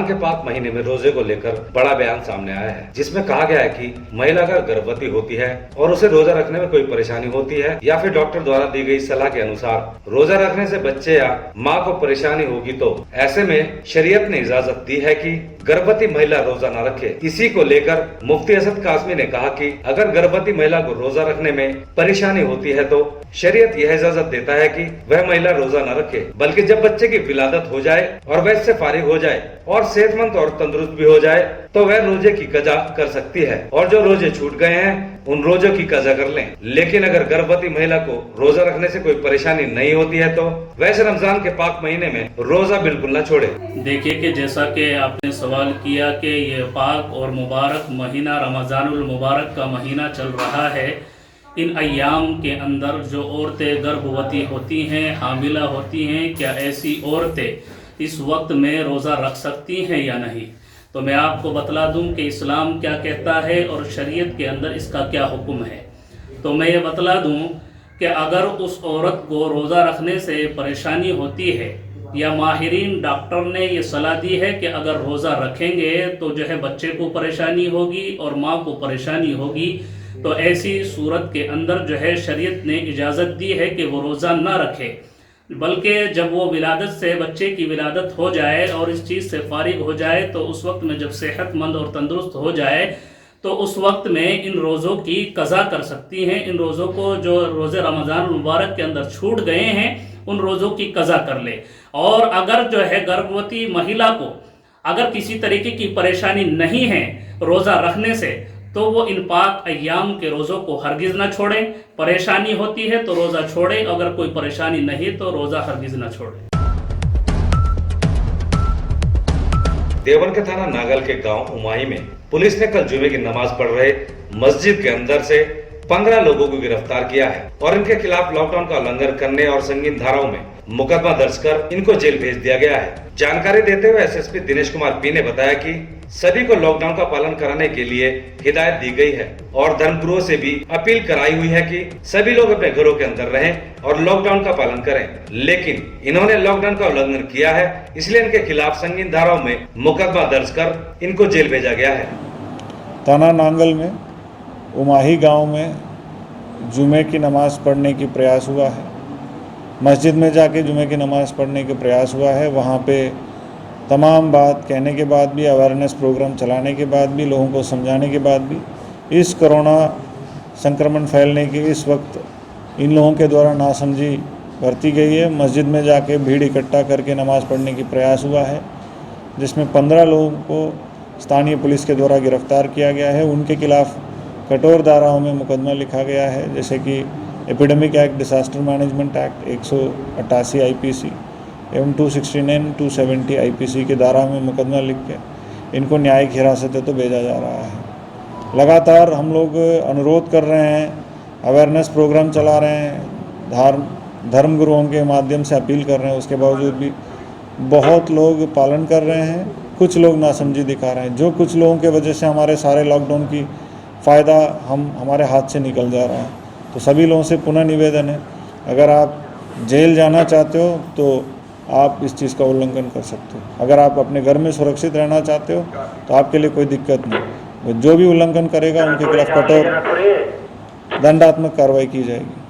के पाक महीने में रोजे को लेकर बड़ा बयान सामने आया है, जिसमें कहा गया है कि महिला अगर गर्भवती होती है और उसे रोजा रखने में कोई परेशानी होती है या फिर डॉक्टर द्वारा दी गई सलाह के अनुसार रोजा रखने से बच्चे या माँ को परेशानी होगी, तो ऐसे में शरीयत ने इजाजत दी है कि गर्भवती महिला रोजा न रखे। इसी को लेकर मुफ्ती असद कासमी ने कहा कि अगर गर्भवती महिला को रोजा रखने में परेशानी होती है तो शरीयत यह इजाजत देता है कि वह महिला रोजा न रखे, बल्कि जब बच्चे की विलादत हो जाए और वह इससे फारिग हो जाए और सेहतमंद और तंदुरुस्त भी हो जाए तो वह रोजे की कजा कर सकती है और जो रोजे छूट गए हैं उन रोजों की कजा कर लें। लेकिन अगर गर्भवती महिला को रोजा रखने से कोई परेशानी नहीं होती है तो वैसे रमजान के पाक महीने में रोजा बिल्कुल न छोड़े। देखिए कि जैसा कि आपने सवाल किया कि ये पाक और मुबारक महीना रमजानुल मुबारक का महीना चल रहा है, इन अय्याम के अंदर जो औरतें गर्भवती होती हैं, हामिला होती हैं, क्या ऐसी औरतें इस वक्त में रोज़ा रख सकती हैं या नहीं? तो मैं आपको बतला दूं कि इस्लाम क्या कहता है और शरीयत के अंदर इसका क्या हुक्म है। तो मैं ये बतला दूं कि अगर उस औरत को रोज़ा रखने से परेशानी होती है या माहिरीन डॉक्टर ने ये सलाह दी है कि अगर रोज़ा रखेंगे तो जो है बच्चे को परेशानी होगी और माँ को परेशानी होगी, तो ऐसी सूरत के अंदर जो है शरीयत ने इजाज़त दी है कि वो रोज़ा ना रखे, बल्कि जब वो विलादत से बच्चे की विलादत हो जाए और इस चीज़ से फारिग हो जाए तो उस वक्त में जब सेहतमंद और तंदुरुस्त हो जाए तो उस वक्त में इन रोज़ों की कज़ा कर सकती हैं। इन रोज़ों को जो रोज़े रमज़ान मुबारक के अंदर छूट गए हैं उन रोज़ों की कज़ा कर ले। और अगर जो है गर्भवती महिला को अगर किसी तरीके की परेशानी नहीं है रोज़ा रखने से तो वो इन पाक अय्याम के रोज़ों को हरगिज़ ना छोड़े। परेशानी होती है तो रोज़ा छोड़े, अगर कोई परेशानी नहीं तो रोज़ा हरगिज़ ना छोड़े। देवबंद के थाना नागल के गांव उमाही में पुलिस ने कल जुमे की नमाज पढ़ रहे मस्जिद के अंदर से 15 लोगों को गिरफ्तार किया है और इनके खिलाफ लॉकडाउन का उल्लंघन करने और संगीन धाराओं में मुकदमा दर्ज कर इनको जेल भेज दिया गया है। जानकारी देते हुए एसएसपी दिनेश कुमार पी ने बताया कि सभी को लॉकडाउन का पालन कराने के लिए हिदायत दी गई है और धर्मगुरुओं से भी अपील कराई हुई है कि सभी लोग अपने घरों के अंदर रहें और लॉकडाउन का पालन करें। लेकिन इन्होंने लॉकडाउन का उल्लंघन किया है, इसलिए इनके खिलाफ संगीन धाराओं में मुकदमा दर्ज कर इनको जेल भेजा गया है। थाना नांगल में उमाही गांव में जुमे की नमाज पढ़ने की प्रयास हुआ है। मस्जिद में जाके जुमे की नमाज पढ़ने के प्रयास हुआ है। वहाँ पे तमाम बात कहने के बाद भी, अवेयरनेस प्रोग्राम चलाने के बाद भी, लोगों को समझाने के बाद भी इस कोरोना संक्रमण फैलने के इस वक्त इन लोगों के द्वारा नासमझी बरती गई है। मस्जिद में जाके भीड़ इकट्ठा करके नमाज़ पढ़ने की प्रयास हुआ है, जिसमें 15 लोगों को स्थानीय पुलिस के द्वारा गिरफ्तार किया गया है। उनके खिलाफ कठोर धाराओं में मुकदमा लिखा गया है, जैसे कि epidemic act, disaster management act 188 IPC एवं 269, 270 आईपीसी के धारा में मुकदमा लिख के इनको न्यायिक हिरासत तो भेजा जा रहा है। लगातार हम लोग अनुरोध कर रहे हैं, अवेयरनेस प्रोग्राम चला रहे हैं, धर्म गुरुओं के माध्यम से अपील कर रहे हैं, उसके बावजूद भी बहुत लोग पालन कर रहे हैं, कुछ लोग नासमझी दिखा रहे हैं। जो कुछ लोगों के वजह से हमारे सारे लॉकडाउन की फ़ायदा हमारे हाथ से निकल जा रहा है। तो सभी लोगों से पुनः निवेदन है, अगर आप जेल जाना चाहते हो तो आप इस चीज़ का उल्लंघन कर सकते हो। अगर आप अपने घर में सुरक्षित रहना चाहते हो तो आपके लिए कोई दिक्कत नहीं। जो भी उल्लंघन करेगा उनके खिलाफ कठोर दंडात्मक कार्रवाई की जाएगी।